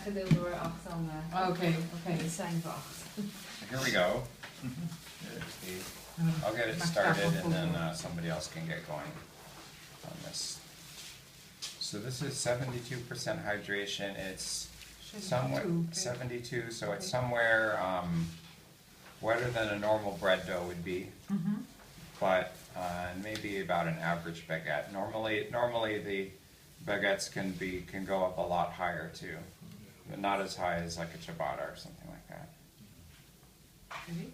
gedeeld door 8 dan Okay. het zijn voor 8. Here we go. I'll get it started and then somebody else can get going on this. So this is 72% hydration. It's somewhere 72, so it's somewhere wetter than a normal bread dough would be, but maybe about an average baguette. Normally the baguettes can go up a lot higher too, but not as high as like a ciabatta or something like that. Okay.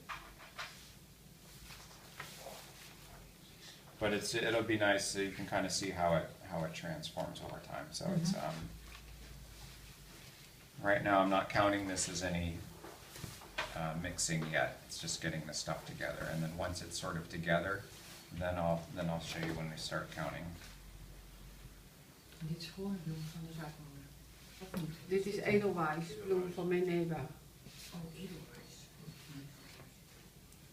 But it'll be nice so you can kind of see how it transforms over time. So it's right now I'm not counting this as any mixing yet. It's just getting the stuff together, and then once it's sort of together, then I'll show you when we start counting. Dit is voorbloem van de zakmolen. Wat moet het? Dit is edelwijs, bloem van Meneba. Oh, edelwijs.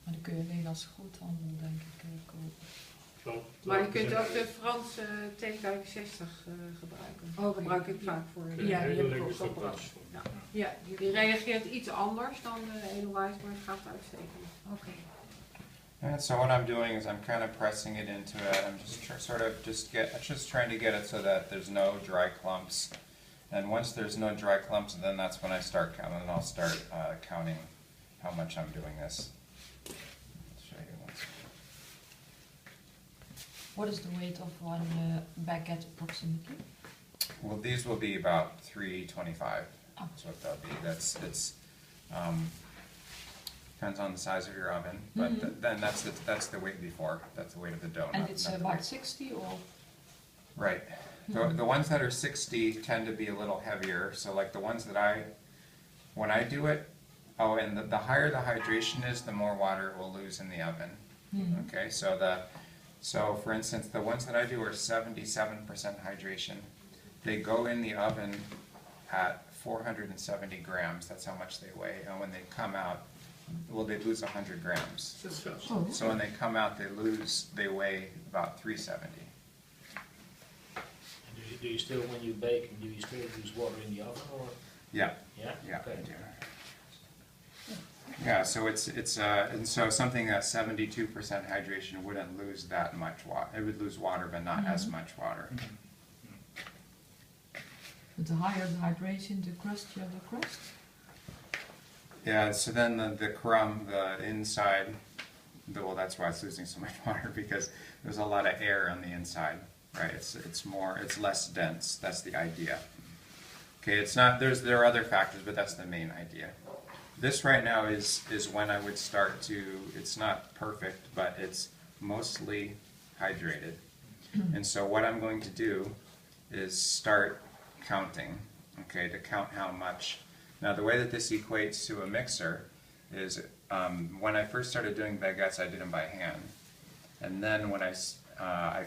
Maar dan kun je alleen als groothandel denk ik kopen. Maar je kunt ook de Franse T65 gebruiken. Oh, gebruik ik vaak voor. Ja, die heb ik ook zo gebracht. Ja, die reageert iets anders dan de edelwijs, maar het gaat uitstekend. Oké. And so what I'm doing is I'm kind of pressing it into it. I'm just trying to get it so that there's no dry clumps. And once there's no dry clumps, then that's when I start counting. And I'll start counting how much I'm doing this. I'll show you once. What is the weight of one baguette approximately? Well, these will be about 325. Oh. That's what they'll be. Depends on the size of your oven, but then that's the weight before. That's the weight of the dough. And it's about 60 or? Right. The ones that are 60 tend to be a little heavier. So like the ones that when I do it, and the higher the hydration is, the more water it will lose in the oven. Okay, so for instance, the ones that I do are 77% hydration. They go in the oven at 470 grams. That's how much they weigh. And when they come out, well, they lose 100 grams. Oh. So when they come out, they weigh about 370. Do you still, when you bake, do you still use water in the oven, or? Yeah. Yeah. Yeah. Okay. I do. Yeah. So and so something at 72% hydration wouldn't lose that much water. It would lose water, but not as much water. But the higher the hydration, the crustier the crust? Yeah, so then the crumb, the inside, well, that's why it's losing so much water, because there's a lot of air on the inside, right? It's less dense. That's the idea. Okay, it's not. There are other factors, but that's the main idea. This right now is when I would start to. It's not perfect, but it's mostly hydrated, and so what I'm going to do is start counting. Okay, to count how much. Now, the way that this equates to a mixer is when I first started doing baguettes, I did them by hand. And then when I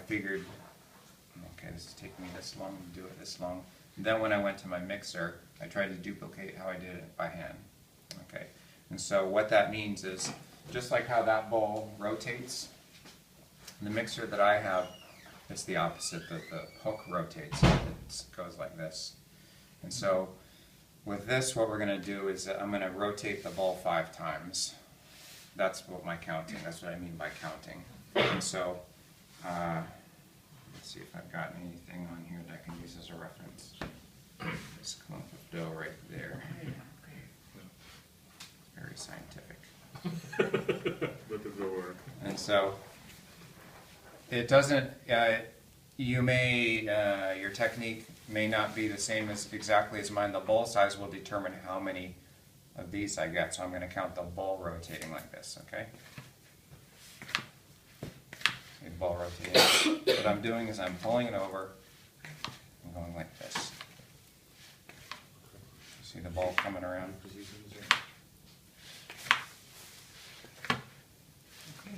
figured, okay, this is taking me this long to do it this long. And then when I went to my mixer, I tried to duplicate how I did it by hand. Okay, and so what that means is, just like how that bowl rotates, the mixer that I have, it's the opposite. The hook rotates. It goes like this. And so with this, what we're going to do is I'm going to rotate the bowl 5 times. That's what I mean by counting. And so, let's see if I've got anything on here that I can use as a reference. This clump of dough right there. Very scientific. Look at the work. And so, it doesn't, your technique may not be the same as exactly as mine. The bowl size will determine how many of these I get. So I'm going to count the bowl rotating like this, okay? The bowl rotating. What I'm doing is I'm pulling it over and going like this. See the bowl coming around? Okay.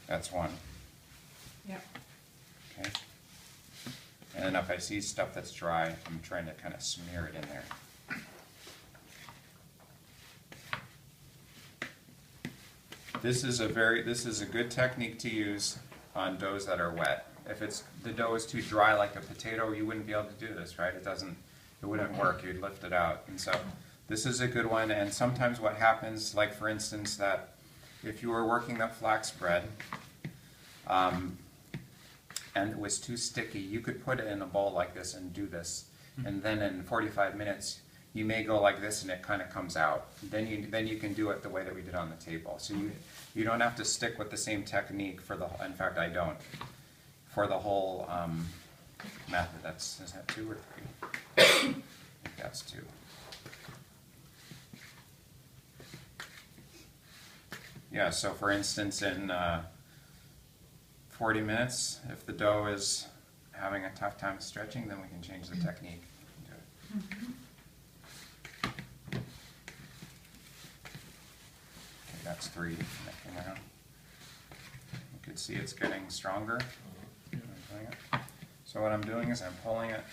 That's one. Yeah. Okay. And then if I see stuff that's dry, I'm trying to kind of smear it in there. This is a good technique to use on doughs that are wet. If the dough is too dry like a potato, you wouldn't be able to do this, right? it wouldn't work. You'd lift it out. And so this is a good one. And sometimes what happens, like for instance, that if you were working the flax bread and it was too sticky, you could put it in a bowl like this and do this. And then in 45 minutes, you may go like this and it kind of comes out. Then you can do it the way that we did on the table. So you don't have to stick with the same technique for the, in fact I don't, for the whole method. Is that 2 or 3? I think that's 2. Yeah, so for instance in 40 minutes, if the dough is having a tough time stretching, then we can change the technique. Okay, that's 3. You can see it's getting stronger. So what I'm doing is I'm pulling it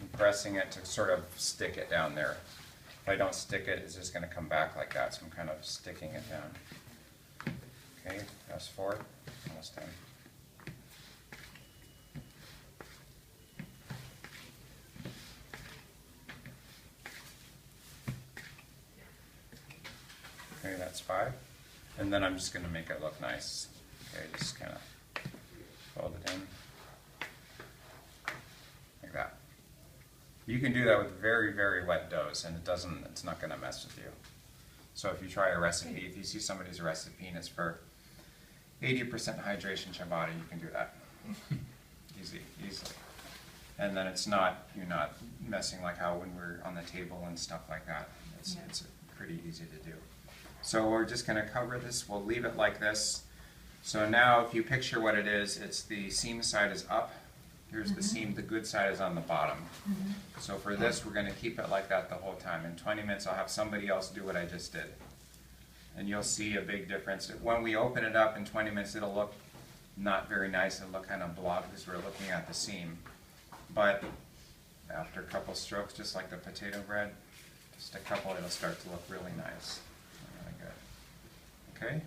and pressing it to sort of stick it down there. If I don't stick it, it's just going to come back like that, so I'm kind of sticking it down. Okay, fast forward, almost done. Okay, that's 5. And then I'm just going to make it look nice. Okay, just kind of fold it in. Like that. You can do that with very, very wet doughs and it's not going to mess with you. So if you try a recipe, if you see somebody's recipe and it's for 80% hydration ciabatta, you can do that. Easily. And then you're not messing like how when we're on the table and stuff like that. It's pretty easy to do. So we're just going to cover this. We'll leave it like this. So now if you picture what it is, it's the seam side is up. Here's the seam, the good side is on the bottom. So for this, we're going to keep it like that the whole time. In 20 minutes, I'll have somebody else do what I just did. And you'll see a big difference. When we open it up in 20 minutes, it'll look not very nice. It'll look kind of blocked because we're looking at the seam. But after a couple strokes, just like the potato bread, just a couple, it'll start to look really nice. Really good. Okay?